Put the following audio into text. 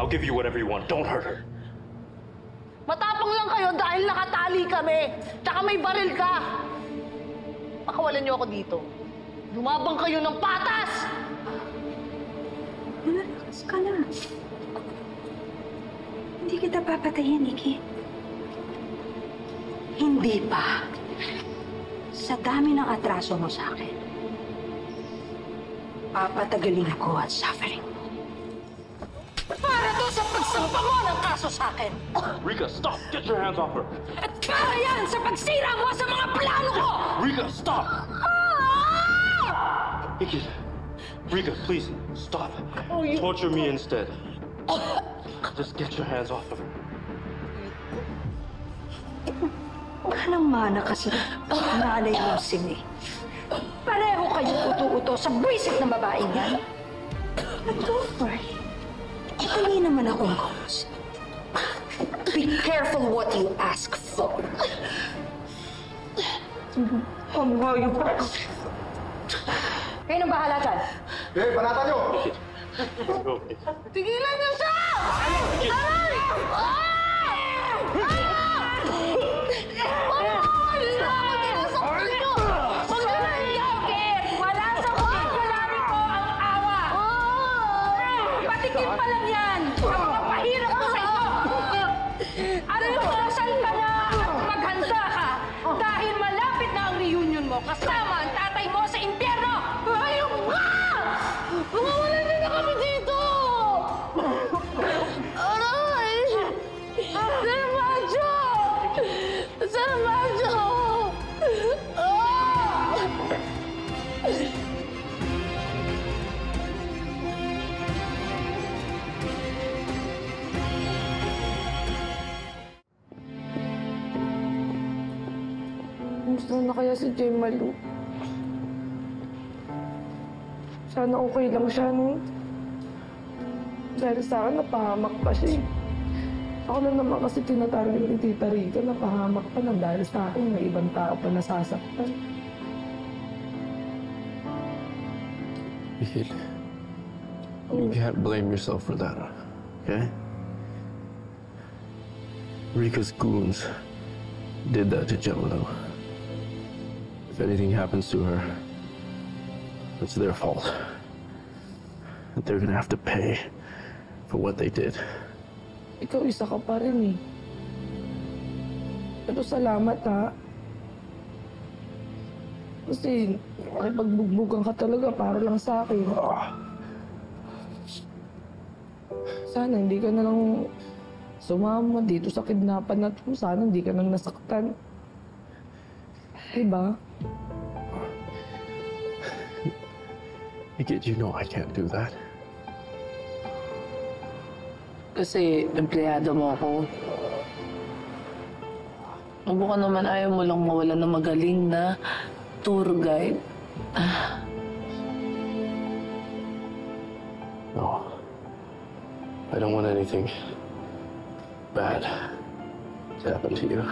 I'll give you whatever you want. Don't hurt her. Matapang lang kayo dahil nakatali kami. Tsaka may baril ka. Pakawalan niyo ako dito. Lumabang kayo ng patas! Malakas ka na. Hindi kita papatayin, Nikki. Hindi pa. Sa dami ng atraso mo sa akin, papatagalin ako at suffering mo. Para to sa pagsampa mo ng kaso sa akin. Rika, stop! Get your hands off her! At para yan sa pagsira mo sa mga plano ko! Rika, stop! Rika, please, stop. Torture me instead. Just get your hands off of her. Walang mana kasi nanay mong sini. Pareho kayo uto-uto sa buwisit ng babaeng yan. But don't worry. Hindi naman akong ghost. Be careful what you ask for. Kayo nang bahala dyan. Banatan nyo! Tigilan niyo siya! Aray! Ay! Patikim pa lang yan! Ang mapahirap ko sa inyo! Arinosal ka na at maghanda ka dahil malapit na ang reunion mo kasama ang tatay mo sa impyerno! Ayaw nga! Mawawalan niyo na kami dito! Aray! Salmadyo! Salmadyo! Gusto na kaya si Jay Malu? Sana okay lang siya, no? Dahil sa akin, napahamak pa siya. Ako lang naman kasi tinatarget ni Tita Rika, napahamak pa lang dahil sa akin, may ibang tao pa nasasaktan. Mihil, you can't blame yourself for that, okay? Rika's goons did that to Gemini. If anything happens to her, it's their fault. They're gonna have to pay for what they did. Ikaw isa ka pa rin eh. Pero salamat ha. Kasi makipagbugbugan ka talaga para lang sa akin. Sana hindi ka na lang sumama dito sa kidnapan na to. Sana hindi ka nang nasaktan. Diba? You know I can't do that. Kasi empleyado mo ako. Mabuka naman ayaw mo lang mawala ng magaling na tour guide. No. I don't want anything bad to happen to you.